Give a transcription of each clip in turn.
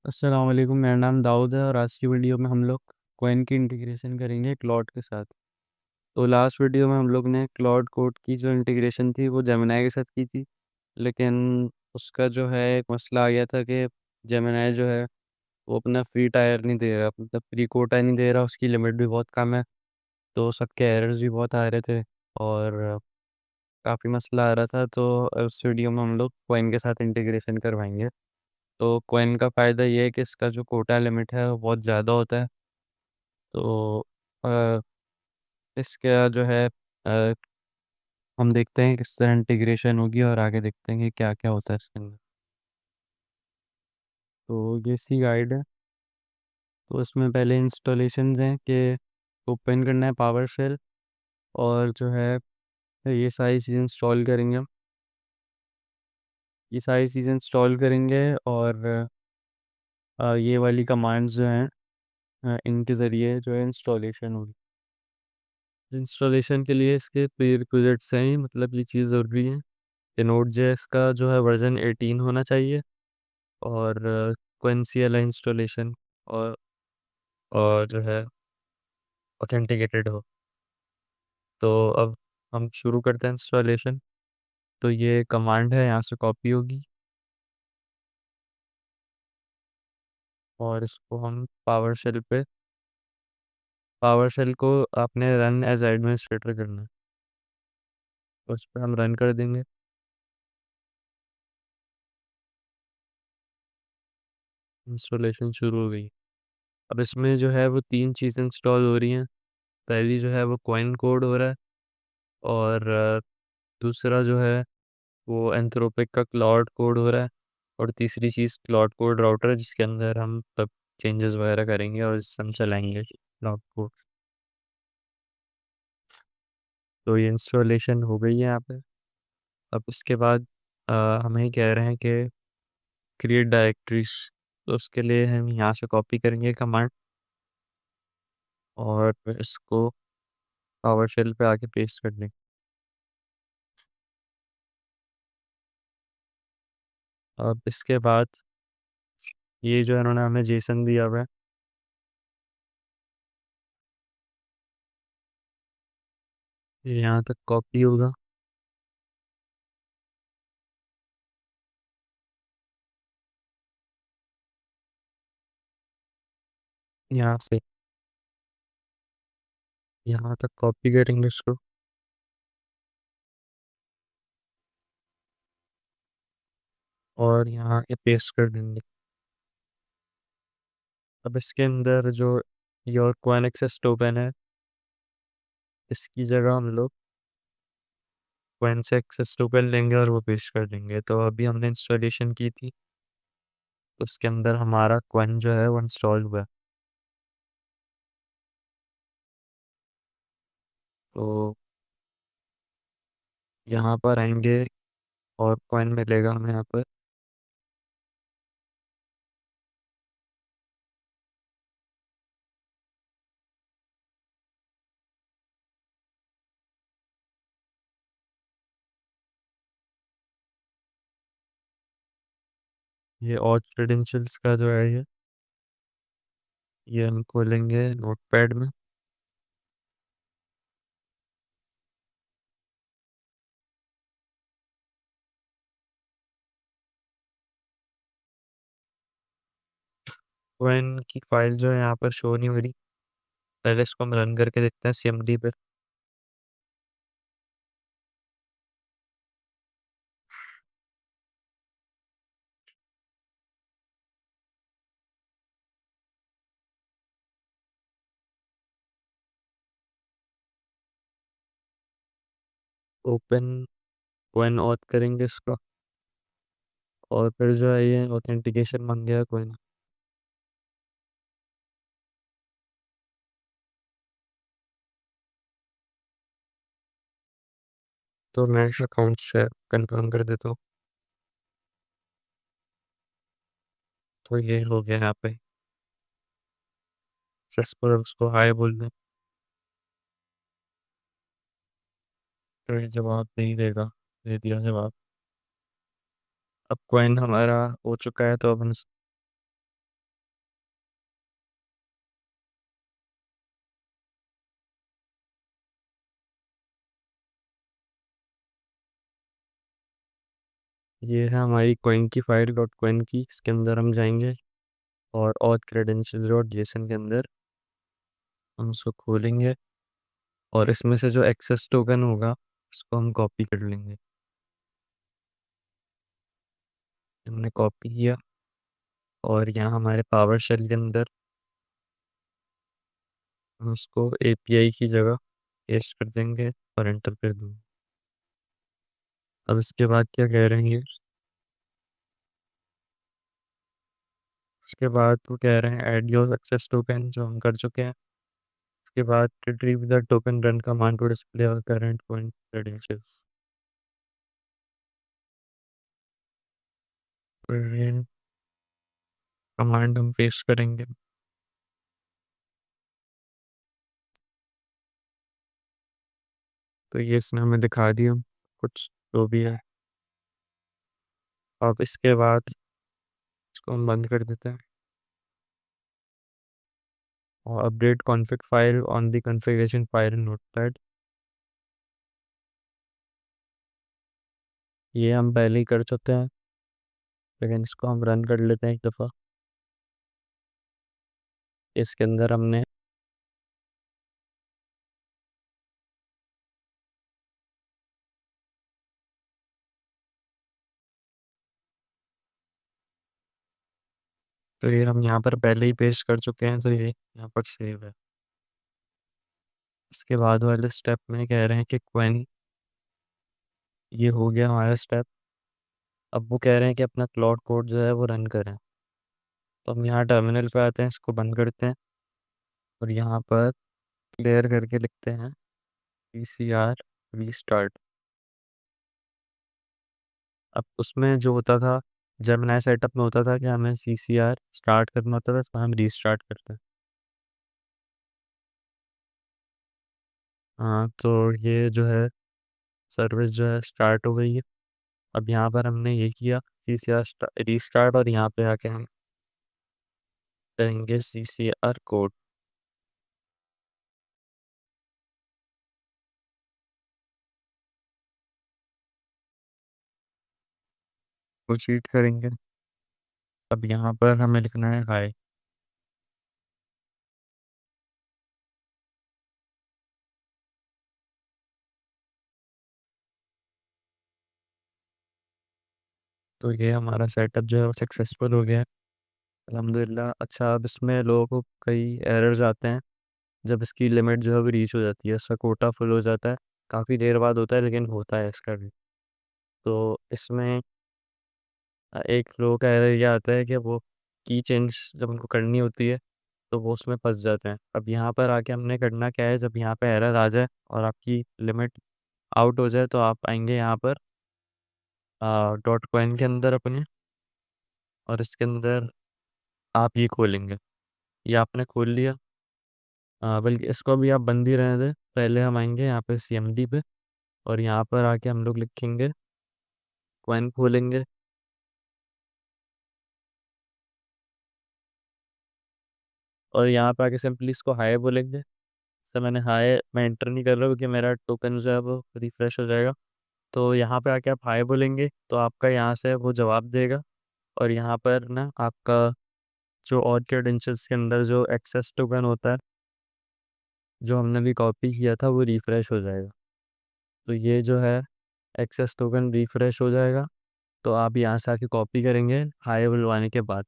अस्सलाम वालेकुम। मेरा नाम दाऊद है और आज की वीडियो में हम लोग कोइन की इंटीग्रेशन करेंगे क्लॉड के साथ। तो लास्ट वीडियो में हम लोग ने क्लॉड कोड की जो इंटीग्रेशन थी वो जेमिनाई के साथ की थी, लेकिन उसका जो है एक मसला आ गया था कि जेमिनाई जो है वो अपना फ्री टायर नहीं दे रहा, मतलब फ्री कोटा नहीं दे रहा, उसकी लिमिट भी बहुत कम है। तो सबके एरर्स भी बहुत आ रहे थे और काफ़ी मसला आ रहा था। तो इस वीडियो में हम लोग कोइन के साथ इंटीग्रेशन करवाएंगे। तो कोइन का फ़ायदा ये है कि इसका जो कोटा लिमिट है वो बहुत ज़्यादा होता है। तो अ, इसका जो है हम देखते हैं किस तरह इंटीग्रेशन होगी और आगे देखते हैं कि क्या क्या होता है इसके अंदर। तो ये सी गाइड है। तो इसमें पहले इंस्टॉलेशन हैं कि ओपन करना है पावर शेल, और जो है ये सारी चीज़ें इंस्टॉल करेंगे हम। ये सारी चीज़ें इंस्टॉल करेंगे और ये वाली कमांड्स जो हैं इनके ज़रिए जो है इंस्टॉलेशन होगी। इंस्टॉलेशन के लिए इसके प्रीरिक्विजिट्स हैं, मतलब ये चीज़ ज़रूरी है कि नोड जेएस का जो है वर्जन 18 होना चाहिए और क्वेंसियल इंस्टॉलेशन और जो है ऑथेंटिकेटेड हो। तो अब हम शुरू करते हैं इंस्टॉलेशन। तो ये कमांड है, यहाँ से कॉपी होगी और इसको हम पावर शेल को आपने रन एज एडमिनिस्ट्रेटर करना है, तो उस पर हम रन कर देंगे। इंस्टॉलेशन शुरू हो गई। अब इसमें जो है वो तीन चीज़ें इंस्टॉल हो रही हैं। पहली जो है वो कॉइन कोड हो रहा है, और दूसरा जो है वो एंथ्रोपिक का क्लाउड कोड हो रहा है, और तीसरी चीज़ क्लाउड कोड राउटर है जिसके अंदर हम तब चेंजेस वगैरह करेंगे और जिससे हम चलाएंगे क्लाउड कोड। तो ये इंस्टॉलेशन हो गई है यहाँ पे। अब इसके बाद अ, हमें कह रहे हैं कि क्रिएट डायरेक्टरीज। तो उसके लिए हम यहाँ से कॉपी करेंगे कमांड और फिर इसको पावर शेल पे आके पेस्ट कर देंगे। अब इसके बाद ये जो इन्होंने हमें जेसन दिया हुआ है, ये यहाँ तक कॉपी होगा। यहाँ से यहाँ तक कॉपी करेंगे इसको और यहाँ ये पेस्ट कर देंगे। अब इसके अंदर जो योर क्वान एक्सेस टोकन है, इसकी जगह हम लोग क्वान से एक्सेस टोकन लेंगे और वो पेस्ट कर देंगे। तो अभी हमने इंस्टॉलेशन की थी, तो उसके अंदर हमारा क्वान जो है वो इंस्टॉल हुआ है। तो यहाँ पर आएंगे और क्वान मिलेगा हमें यहाँ पर। ये और क्रेडेंशियल्स का जो है ये हम खोलेंगे नोटपैड में। क्वान की फाइल जो है यहाँ पर शो नहीं हो रही। पहले इसको हम रन करके देखते हैं सीएमडी पे। ओपन क्वान ऑथ करेंगे इसको, और फिर जो है ये ऑथेंटिकेशन मांग गया क्वान। तो मैं इस अकाउंट से कंफर्म कर देता हूँ। तो ये हो गया यहाँ पे सक्सेसफुल। उसको हाय बोल दें तो ये जवाब नहीं देगा। दे दिया जवाब। अब क्वाइन हमारा हो चुका है, तो अब हम ये है हमारी coin की फाइल डॉट coin की, इसके अंदर हम जाएंगे और auth credentials डॉट जेसन के अंदर हम उसको खोलेंगे और इसमें से जो एक्सेस टोकन होगा उसको हम कॉपी कर लेंगे। हमने कॉपी किया और यहाँ हमारे पावर शेल के अंदर हम उसको एपीआई की जगह पेस्ट कर देंगे और एंटर कर देंगे। अब इसके बाद क्या कह रहे हैं ये, उसके बाद वो कह रहे हैं ऐड योर सक्सेस टोकन, जो हम कर चुके हैं। उसके बाद retrieve the token run command to display और करंट पॉइंट क्रेडेंशियल्स, कमांड हम पेस्ट करेंगे। तो ये इसने हमें दिखा दिया कुछ जो भी है। अब इसके बाद इसको हम बंद कर देते हैं और update config file on the configuration file notepad, ये हम पहले ही कर चुके हैं लेकिन इसको हम रन कर लेते हैं एक दफ़ा। इसके अंदर हमने तो ये हम यहाँ पर पहले ही पेस्ट कर चुके हैं, तो ये यहाँ पर सेव है। इसके बाद वाले स्टेप में कह रहे हैं कि क्वेन, ये हो गया हमारा स्टेप। अब वो कह रहे हैं कि अपना क्लाउड कोड जो है वो रन करें। तो हम यहाँ टर्मिनल पे आते हैं, इसको बंद करते हैं और यहाँ पर क्लियर करके लिखते हैं PCR रीस्टार्ट। अब उसमें जो होता था, जब नया सेटअप में होता था कि हमें CCR स्टार्ट करना होता था, तो हम रीस्टार्ट करते हैं। हाँ, तो ये जो है सर्विस जो है स्टार्ट हो गई है। अब यहाँ पर हमने ये किया CCR रीस्टार्ट और यहाँ पे आके हम करेंगे CCR कोड। प्रोसीड करेंगे। अब यहाँ पर हमें लिखना है हाय। तो ये हमारा सेटअप जो है वो सक्सेसफुल हो गया है, अल्हम्दुलिल्लाह। अच्छा, अब इसमें लोगों को कई एरर्स आते हैं जब इसकी लिमिट जो है वो रीच हो जाती है, इसका कोटा फुल हो जाता है। काफ़ी देर बाद होता है लेकिन होता है इसका भी। तो इसमें एक लोगों का एरर ये आता है कि वो की चेंज जब उनको करनी होती है तो वो उसमें फंस जाते हैं। अब यहाँ पर आके हमने करना क्या है, जब यहाँ पे एरर आ जाए और आपकी लिमिट आउट हो जाए तो आप आएंगे यहाँ पर डॉट कॉइन के अंदर अपने, और इसके अंदर आप ये खोलेंगे। ये आपने खोल लिया, बल्कि इसको भी आप बंद ही रहने दें। पहले हम आएंगे यहाँ पे CMD पे और यहाँ पर आके हम लोग लिखेंगे कॉइन खोलेंगे। और यहाँ पे आके सिंपली इसको हाई बोलेंगे। सर मैंने हाई मैं एंटर नहीं कर रहा क्योंकि मेरा टोकन जो है वो रिफ्रेश हो जाएगा। तो यहाँ पे आके आप हाई बोलेंगे तो आपका यहाँ से वो जवाब देगा और यहाँ पर ना आपका जो और क्रेडेंशियल्स के अंदर जो एक्सेस टोकन होता है जो हमने भी कॉपी किया था वो रिफ्रेश हो जाएगा। तो ये जो है एक्सेस टोकन रिफ्रेश हो जाएगा। तो आप यहाँ से आके कॉपी करेंगे हाई बुलवाने के बाद।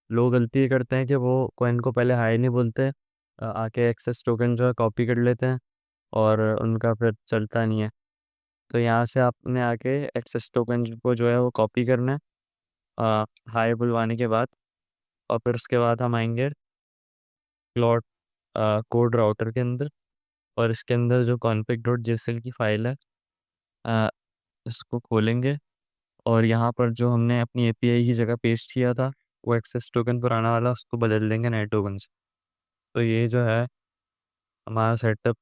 लोग गलती ये करते हैं कि वो कॉइन को पहले हाई नहीं बोलते, आके एक्सेस टोकन जो है कॉपी कर लेते हैं और उनका फिर चलता नहीं है। तो यहाँ से आपने आके एक्सेस टोकन को जो है वो कॉपी करना है हाई बुलवाने के बाद। और फिर उसके बाद हम आएंगे क्लॉड कोड राउटर के अंदर और इसके अंदर जो config डॉट जेसन की फाइल है अ, इसको खोलेंगे और यहाँ पर जो हमने अपनी एपीआई की जगह पेस्ट किया था वो एक्सेस टोकन पुराना वाला उसको बदल देंगे नए टोकन से। तो ये जो है हमारा सेटअप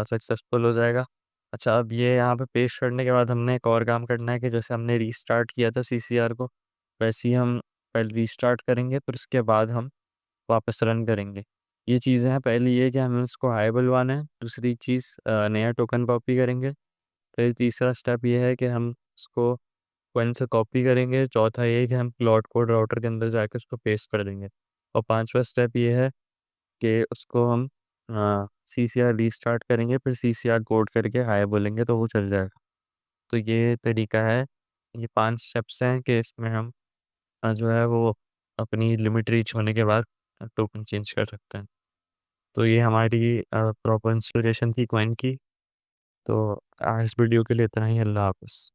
सक्सेसफुल हो जाएगा। अच्छा, अब ये यहाँ पे पेस्ट करने के बाद हमने एक और काम करना है कि जैसे हमने रीस्टार्ट किया था CCR को, वैसे ही हम पहले रीस्टार्ट करेंगे फिर उसके बाद हम वापस रन करेंगे। ये चीज़ें हैं, पहली ये कि हमें उसको हाई बुलवाना है, दूसरी चीज़ नया टोकन कॉपी करेंगे, फिर तीसरा स्टेप ये है कि हम उसको कॉइन से कॉपी करेंगे, चौथा ये है कि हम क्लॉड कोड राउटर के अंदर जाके उसको पेस्ट कर देंगे, और पांचवा स्टेप ये है कि उसको हम CCR रीस्टार्ट करेंगे, फिर CCR कोड करके हाय बोलेंगे तो वो चल जाएगा। तो ये तरीका है, ये 5 स्टेप्स हैं कि इसमें हम जो है वो अपनी लिमिट रीच होने के बाद टोकन चेंज कर सकते हैं। तो ये हमारी प्रॉपर इंस्टॉलेशन थी कॉइन की। तो आज इस वीडियो के लिए इतना ही। अल्लाह हाफ़िज़।